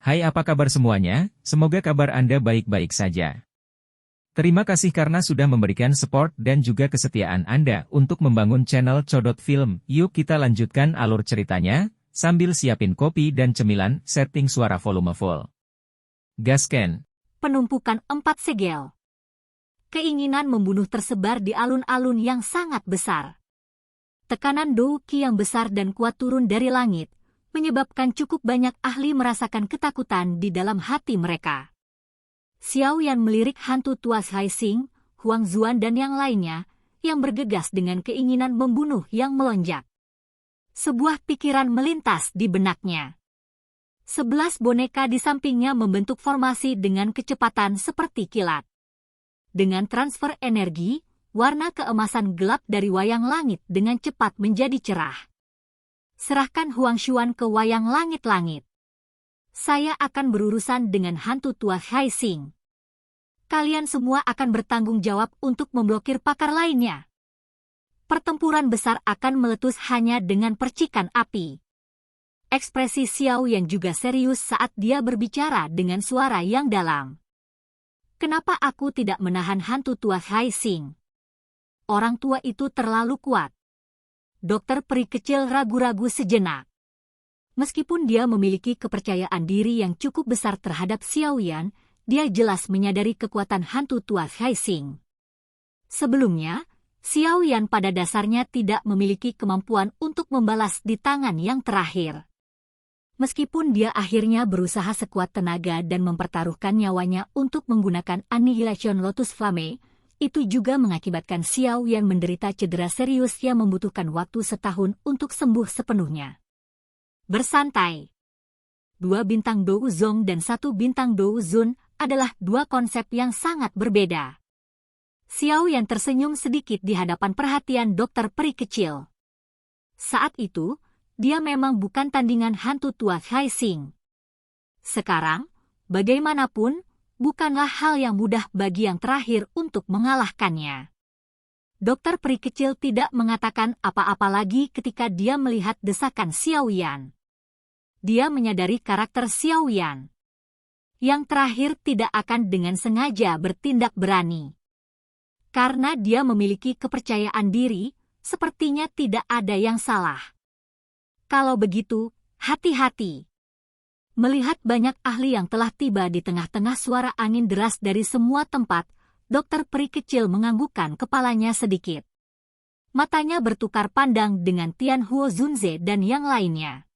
Hai, apa kabar semuanya? Semoga kabar Anda baik-baik saja. Terima kasih karena sudah memberikan support dan juga kesetiaan Anda untuk membangun channel Codot Film. Yuk kita lanjutkan alur ceritanya, sambil siapin kopi dan cemilan, setting suara volume full. Gasken. Penumpukan 4 segel. Keinginan membunuh tersebar di alun-alun yang sangat besar. Tekanan Douki yang besar dan kuat turun dari langit, menyebabkan cukup banyak ahli merasakan ketakutan di dalam hati mereka. Xiao Yan melirik hantu tua Haixing, Huang Zuan dan yang lainnya, yang bergegas dengan keinginan membunuh yang melonjak. Sebuah pikiran melintas di benaknya. 11 boneka di sampingnya membentuk formasi dengan kecepatan seperti kilat. Dengan transfer energi, warna keemasan gelap dari wayang langit dengan cepat menjadi cerah. Serahkan Huang Xuan ke wayang langit-langit. Saya akan berurusan dengan hantu tua Haixing. Kalian semua akan bertanggung jawab untuk memblokir pakar lainnya. Pertempuran besar akan meletus hanya dengan percikan api. Ekspresi Xiao Yan juga serius saat dia berbicara dengan suara yang dalam. Kenapa aku tidak menahan hantu tua Haixing? Orang tua itu terlalu kuat. Dokter peri kecil ragu-ragu sejenak. Meskipun dia memiliki kepercayaan diri yang cukup besar terhadap Xiao Yan, dia jelas menyadari kekuatan hantu tua Haixing. Sebelumnya, Xiao Yan pada dasarnya tidak memiliki kemampuan untuk membalas di tangan yang terakhir. Meskipun dia akhirnya berusaha sekuat tenaga dan mempertaruhkan nyawanya untuk menggunakan Annihilation Lotus Flame, itu juga mengakibatkan Xiao Yan menderita cedera serius yang membutuhkan waktu setahun untuk sembuh sepenuhnya. Bersantai. 2 bintang Dou Zong dan 1 bintang Dou Zun adalah 2 konsep yang sangat berbeda. Xiao Yan tersenyum sedikit di hadapan perhatian dokter peri kecil. Saat itu, dia memang bukan tandingan hantu tua Haixing. Sekarang, bagaimanapun, bukanlah hal yang mudah bagi yang terakhir untuk mengalahkannya. Dokter peri kecil tidak mengatakan apa-apa lagi ketika dia melihat desakan Xiao Yan. Dia menyadari karakter Xiao Yan. Yang terakhir tidak akan dengan sengaja bertindak berani. Karena dia memiliki kepercayaan diri, sepertinya tidak ada yang salah. Kalau begitu, hati-hati. Melihat banyak ahli yang telah tiba di tengah-tengah suara angin deras dari semua tempat, dokter peri kecil menganggukkan kepalanya sedikit. Matanya bertukar pandang dengan Tian Huo Zunze dan yang lainnya.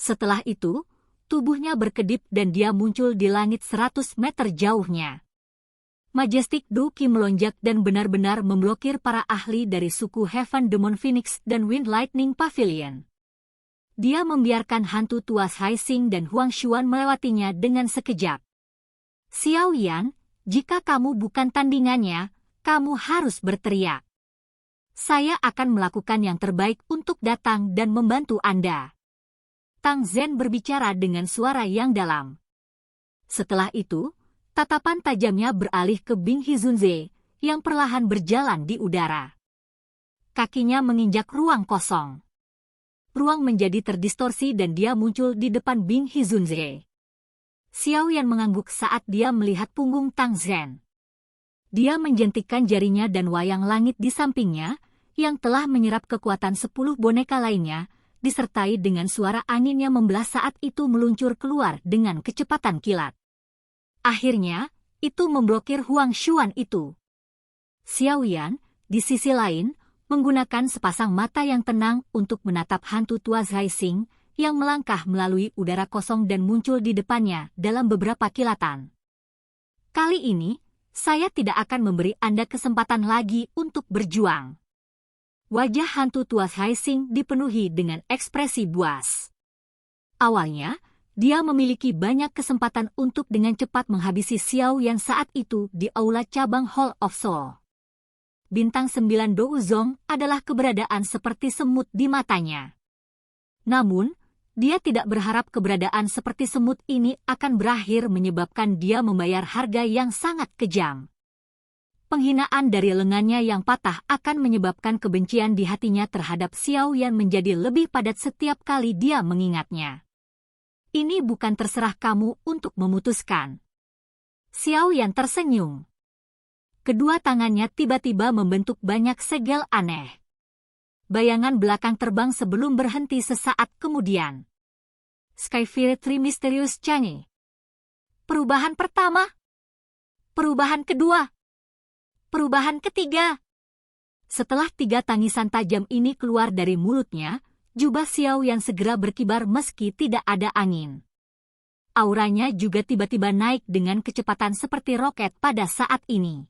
Setelah itu, tubuhnya berkedip dan dia muncul di langit 100 meter jauhnya. Majestic Douki melonjak dan benar-benar memblokir para ahli dari suku Heaven Demon Phoenix dan Wind Lightning Pavilion. Dia membiarkan hantu tua Haixing dan Huang Xuan melewatinya dengan sekejap. Xiao Yan, jika kamu bukan tandingannya, kamu harus berteriak. Saya akan melakukan yang terbaik untuk datang dan membantu Anda. Tang Zhen berbicara dengan suara yang dalam. Setelah itu, tatapan tajamnya beralih ke Bing Hizunze, yang perlahan berjalan di udara. Kakinya menginjak ruang kosong. Ruang menjadi terdistorsi dan dia muncul di depan Bing Hizunze. Xiao Yan mengangguk saat dia melihat punggung Tang Zhen. Dia menjentikkan jarinya dan wayang langit di sampingnya, yang telah menyerap kekuatan 10 boneka lainnya, disertai dengan suara angin yang membelah saat itu meluncur keluar dengan kecepatan kilat. Akhirnya, itu memblokir Huang Xuan itu. Xiao Yan, di sisi lain, menggunakan sepasang mata yang tenang untuk menatap hantu tua Haixing, yang melangkah melalui udara kosong dan muncul di depannya dalam beberapa kilatan. Kali ini, saya tidak akan memberi Anda kesempatan lagi untuk berjuang. Wajah hantu tua Haixing dipenuhi dengan ekspresi buas. Awalnya, dia memiliki banyak kesempatan untuk dengan cepat menghabisi Xiao Yan saat itu di aula cabang Hall of Soul. Bintang 9 Dou Zong adalah keberadaan seperti semut di matanya. Namun, dia tidak berharap keberadaan seperti semut ini akan berakhir menyebabkan dia membayar harga yang sangat kejam. Penghinaan dari lengannya yang patah akan menyebabkan kebencian di hatinya terhadap Xiao Yan menjadi lebih padat setiap kali dia mengingatnya. Ini bukan terserah kamu untuk memutuskan. Xiao Yan tersenyum. Kedua tangannya tiba-tiba membentuk banyak segel aneh. Bayangan belakang terbang sebelum berhenti sesaat kemudian. Skyfire 3 Mysterious Change. Perubahan pertama. Perubahan kedua. Perubahan ketiga. Setelah 3 tangisan tajam ini keluar dari mulutnya, jubah Xiao Yan segera berkibar meski tidak ada angin. Auranya juga tiba-tiba naik dengan kecepatan seperti roket pada saat ini.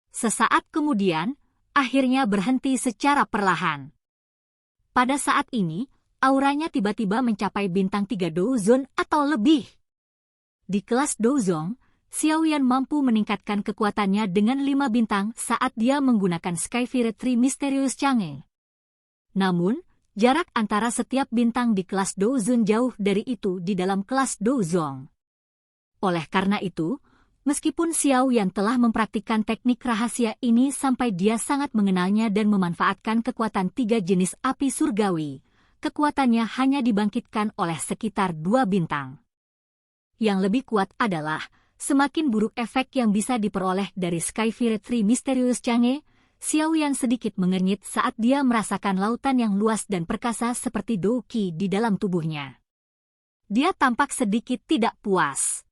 Sesaat kemudian, akhirnya berhenti secara perlahan. Pada saat ini, auranya tiba-tiba mencapai bintang 3 Douzon atau lebih. Di kelas Douzong, Xiao Yan mampu meningkatkan kekuatannya dengan 5 bintang saat dia menggunakan Skyfire 3 Mysterious Change. Namun, jarak antara setiap bintang di kelas Douzon jauh dari itu di dalam kelas Douzong. Oleh karena itu, meskipun Xiao Yan telah mempraktikkan teknik rahasia ini sampai dia sangat mengenalnya dan memanfaatkan kekuatan 3 jenis api surgawi, kekuatannya hanya dibangkitkan oleh sekitar 2 bintang. Yang lebih kuat adalah, semakin buruk efek yang bisa diperoleh dari Skyfire 3 Mysterious Change, Xiao Yan sedikit mengernyit saat dia merasakan lautan yang luas dan perkasa seperti Doki di dalam tubuhnya. Dia tampak sedikit tidak puas.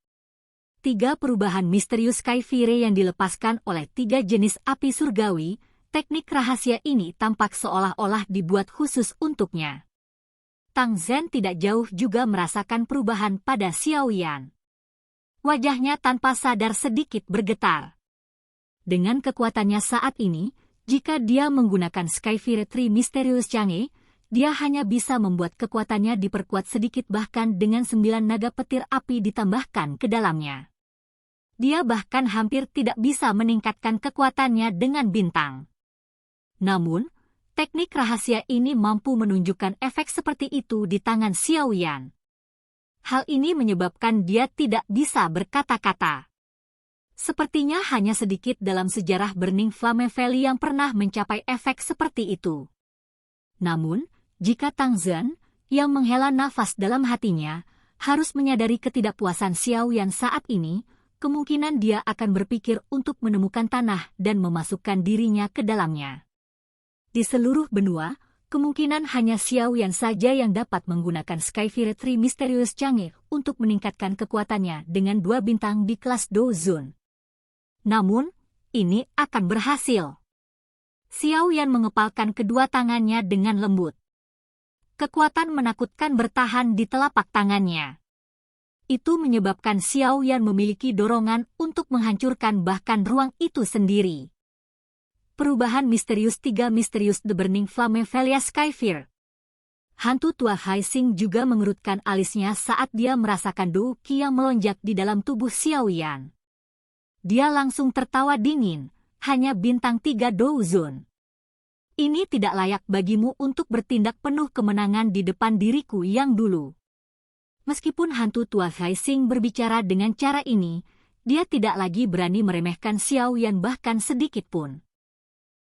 3 perubahan misterius Skyfire yang dilepaskan oleh 3 jenis api surgawi, teknik rahasia ini tampak seolah-olah dibuat khusus untuknya. Tang Zhen tidak jauh juga merasakan perubahan pada Xiao Yan. Wajahnya tanpa sadar sedikit bergetar. Dengan kekuatannya saat ini, jika dia menggunakan Skyfire 3 Mysterious Change, dia hanya bisa membuat kekuatannya diperkuat sedikit bahkan dengan 9 naga petir api ditambahkan ke dalamnya. Dia bahkan hampir tidak bisa meningkatkan kekuatannya dengan bintang. Namun, teknik rahasia ini mampu menunjukkan efek seperti itu di tangan Xiao Yan. Hal ini menyebabkan dia tidak bisa berkata-kata. Sepertinya hanya sedikit dalam sejarah Burning Flame Valley yang pernah mencapai efek seperti itu. Namun, jika Tang Zhen, yang menghela nafas dalam hatinya, harus menyadari ketidakpuasan Xiao Yan saat ini, kemungkinan dia akan berpikir untuk menemukan tanah dan memasukkan dirinya ke dalamnya. Di seluruh benua, kemungkinan hanya Xiao Yan saja yang dapat menggunakan Skyfire 3 Mysterious Change untuk meningkatkan kekuatannya dengan 2 bintang di kelas Douzon. Namun, ini akan berhasil. Xiao Yan mengepalkan kedua tangannya dengan lembut. Kekuatan menakutkan bertahan di telapak tangannya. Itu menyebabkan Xiao Yan memiliki dorongan untuk menghancurkan bahkan ruang itu sendiri. Perubahan misterius 3 Misterius The Burning Flame Valley Skyfire. Hantu tua Hai Xing juga mengerutkan alisnya saat dia merasakan Doki yang melonjak di dalam tubuh Xiao Yan. Dia langsung tertawa dingin, hanya bintang 3 Douzon. Ini tidak layak bagimu untuk bertindak penuh kemenangan di depan diriku yang dulu. Meskipun hantu tua Hai Xing berbicara dengan cara ini, dia tidak lagi berani meremehkan Xiao Yan bahkan sedikit pun.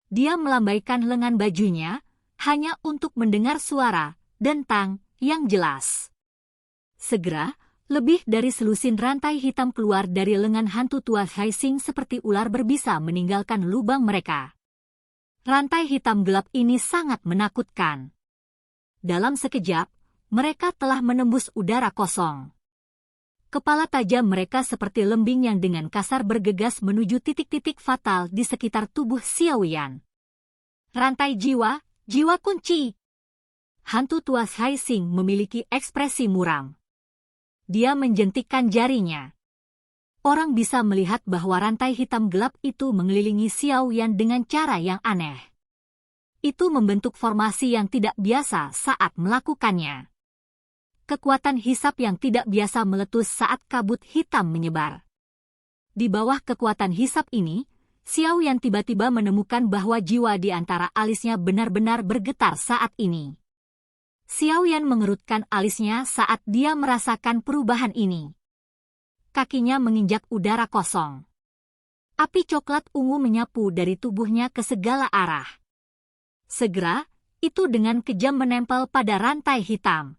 Dia melambaikan lengan bajunya, hanya untuk mendengar suara, dentang, yang jelas. Segera, lebih dari selusin rantai hitam keluar dari lengan hantu tua Hai Xing seperti ular berbisa meninggalkan lubang mereka. Rantai hitam gelap ini sangat menakutkan. Dalam sekejap, mereka telah menembus udara kosong. Kepala tajam mereka seperti lembing yang dengan kasar bergegas menuju titik-titik fatal di sekitar tubuh Xiao Yan. Rantai jiwa, jiwa kunci. Hantu tua Hai Xing memiliki ekspresi muram. Dia menjentikkan jarinya. Orang bisa melihat bahwa rantai hitam gelap itu mengelilingi Xiao Yan dengan cara yang aneh. Itu membentuk formasi yang tidak biasa saat melakukannya. Kekuatan hisap yang tidak biasa meletus saat kabut hitam menyebar. Di bawah kekuatan hisap ini, Xiao Yan tiba-tiba menemukan bahwa jiwa di antara alisnya benar-benar bergetar saat ini. Xiao Yan mengerutkan alisnya saat dia merasakan perubahan ini. Kakinya menginjak udara kosong. Api coklat ungu menyapu dari tubuhnya ke segala arah. Segera, itu dengan kejam menempel pada rantai hitam.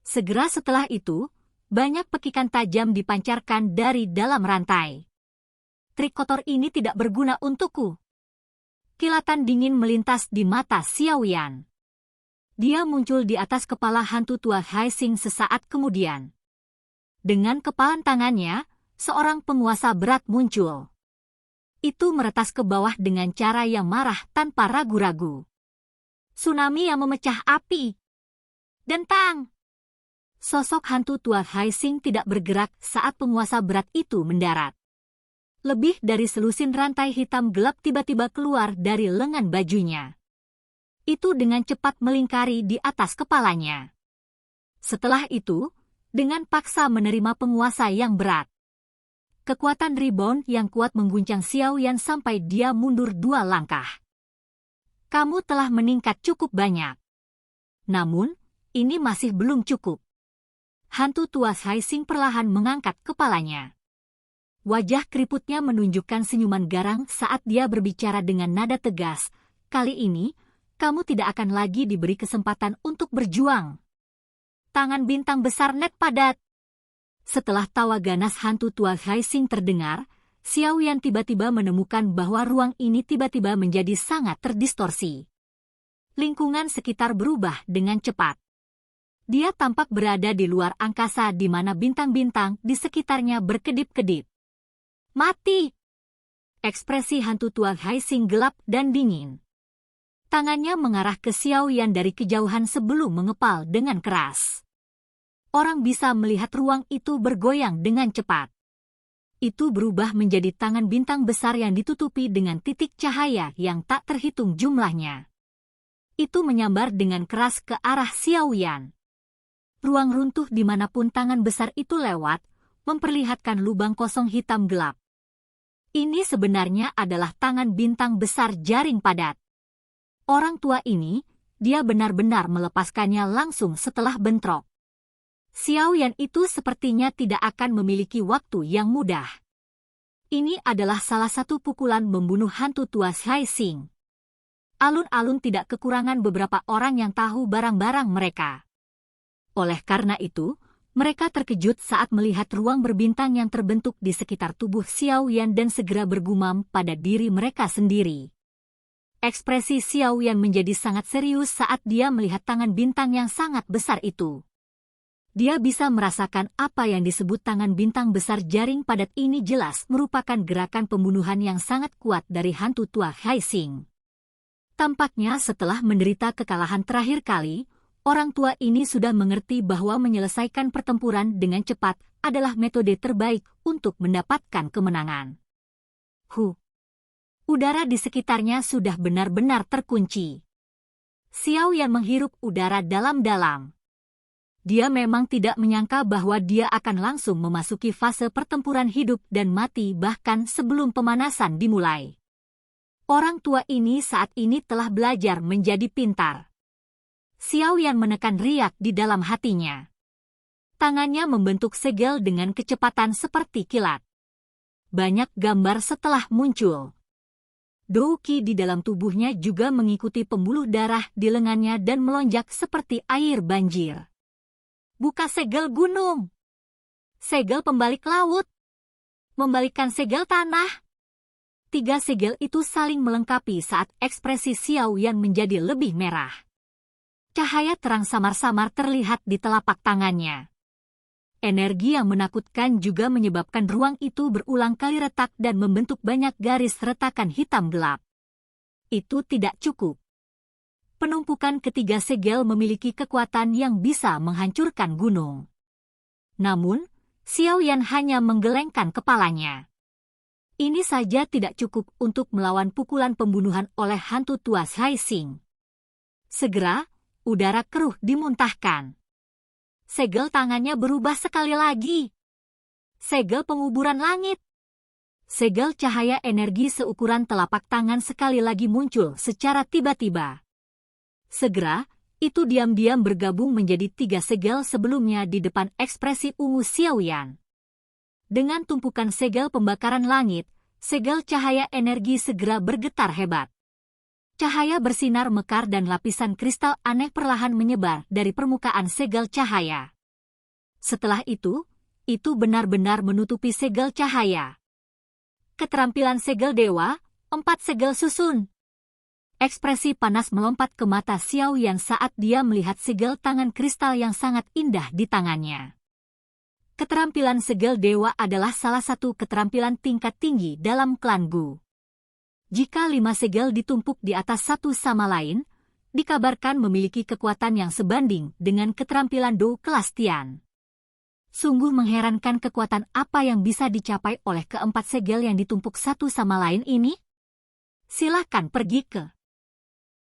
Segera setelah itu, banyak pekikan tajam dipancarkan dari dalam rantai. Trik kotor ini tidak berguna untukku. Kilatan dingin melintas di mata Xiaoyan. Dia muncul di atas kepala hantu tua Haixing sesaat kemudian. Dengan kepalan tangannya, seorang penguasa berat muncul. Itu meretas ke bawah dengan cara yang marah tanpa ragu-ragu. Tsunami yang memecah api. Dentang! Sosok hantu tua Haixing tidak bergerak saat penguasa berat itu mendarat. Lebih dari selusin rantai hitam gelap tiba-tiba keluar dari lengan bajunya. Itu dengan cepat melingkari di atas kepalanya. Setelah itu, dengan paksa menerima penguasa yang berat. Kekuatan rebound yang kuat mengguncang Xiaoyan sampai dia mundur 2 langkah. Kamu telah meningkat cukup banyak. Namun, ini masih belum cukup. Hantu tua Haixing perlahan mengangkat kepalanya. Wajah keriputnya menunjukkan senyuman garang saat dia berbicara dengan nada tegas. Kali ini, kamu tidak akan lagi diberi kesempatan untuk berjuang. Tangan bintang besar net padat. Setelah tawa ganas hantu tua Haixing terdengar, Xiaoyan tiba-tiba menemukan bahwa ruang ini tiba-tiba menjadi sangat terdistorsi. Lingkungan sekitar berubah dengan cepat. Dia tampak berada di luar angkasa di mana bintang-bintang di sekitarnya berkedip-kedip. Mati! Ekspresi hantu tua Haixing gelap dan dingin. Tangannya mengarah ke Xiaoyan dari kejauhan sebelum mengepal dengan keras. Orang bisa melihat ruang itu bergoyang dengan cepat. Itu berubah menjadi tangan bintang besar yang ditutupi dengan titik cahaya yang tak terhitung jumlahnya. Itu menyambar dengan keras ke arah Xiaoyan. Ruang runtuh dimanapun tangan besar itu lewat, memperlihatkan lubang kosong hitam gelap. Ini sebenarnya adalah tangan bintang besar jaring padat. Orang tua ini, dia benar-benar melepaskannya langsung setelah bentrok. Xiaoyan itu sepertinya tidak akan memiliki waktu yang mudah. Ini adalah salah satu pukulan membunuh hantu tua Haixing. Alun-alun tidak kekurangan beberapa orang yang tahu barang-barang mereka. Oleh karena itu, mereka terkejut saat melihat ruang berbintang yang terbentuk di sekitar tubuh Xiaoyan dan segera bergumam pada diri mereka sendiri. Ekspresi Xiaoyan menjadi sangat serius saat dia melihat tangan bintang yang sangat besar itu. Dia bisa merasakan apa yang disebut tangan bintang besar jaring padat ini jelas merupakan gerakan pembunuhan yang sangat kuat dari hantu tua Haixing. Tampaknya setelah menderita kekalahan terakhir kali, orang tua ini sudah mengerti bahwa menyelesaikan pertempuran dengan cepat adalah metode terbaik untuk mendapatkan kemenangan. Udara di sekitarnya sudah benar-benar terkunci. Xiaoyan menghirup udara dalam-dalam. Dia memang tidak menyangka bahwa dia akan langsung memasuki fase pertempuran hidup dan mati bahkan sebelum pemanasan dimulai. Orang tua ini saat ini telah belajar menjadi pintar. Xiaoyan menekan riak di dalam hatinya. Tangannya membentuk segel dengan kecepatan seperti kilat. Banyak gambar setelah muncul. Douqi di dalam tubuhnya juga mengikuti pembuluh darah di lengannya dan melonjak seperti air banjir. Buka segel gunung. Segel pembalik laut. Membalikkan segel tanah. 3 segel itu saling melengkapi saat ekspresi Xiaoyan menjadi lebih merah. Cahaya terang samar-samar terlihat di telapak tangannya. Energi yang menakutkan juga menyebabkan ruang itu berulang kali retak dan membentuk banyak garis retakan hitam gelap. Itu tidak cukup. Penumpukan ketiga segel memiliki kekuatan yang bisa menghancurkan gunung. Namun, Xiaoyan hanya menggelengkan kepalanya. Ini saja tidak cukup untuk melawan pukulan pembunuhan oleh hantu tua Haixing. Segera, udara keruh dimuntahkan. Segel tangannya berubah sekali lagi. Segel penguburan langit. Segel cahaya energi seukuran telapak tangan sekali lagi muncul secara tiba-tiba. Segera, itu diam-diam bergabung menjadi 3 segel sebelumnya di depan ekspresi ungu Xiaoyan. Dengan tumpukan segel pembakaran langit, segel cahaya energi segera bergetar hebat. Cahaya bersinar mekar dan lapisan kristal aneh perlahan menyebar dari permukaan segel cahaya. Setelah itu benar-benar menutupi segel cahaya. Keterampilan segel dewa, 4 segel susun. Ekspresi panas melompat ke mata Xiao Yan saat dia melihat segel tangan kristal yang sangat indah di tangannya. Keterampilan segel dewa adalah salah satu keterampilan tingkat tinggi dalam klan Gu. Jika 5 segel ditumpuk di atas satu sama lain, dikabarkan memiliki kekuatan yang sebanding dengan keterampilan Do kelas Tian. Sungguh mengherankan kekuatan apa yang bisa dicapai oleh keempat segel yang ditumpuk satu sama lain ini. Silahkan pergi ke.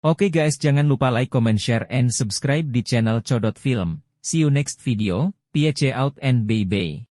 Oke guys, jangan lupa like, comment, share, and subscribe di channel Codot Film. See you next video, peace out and bye-bye.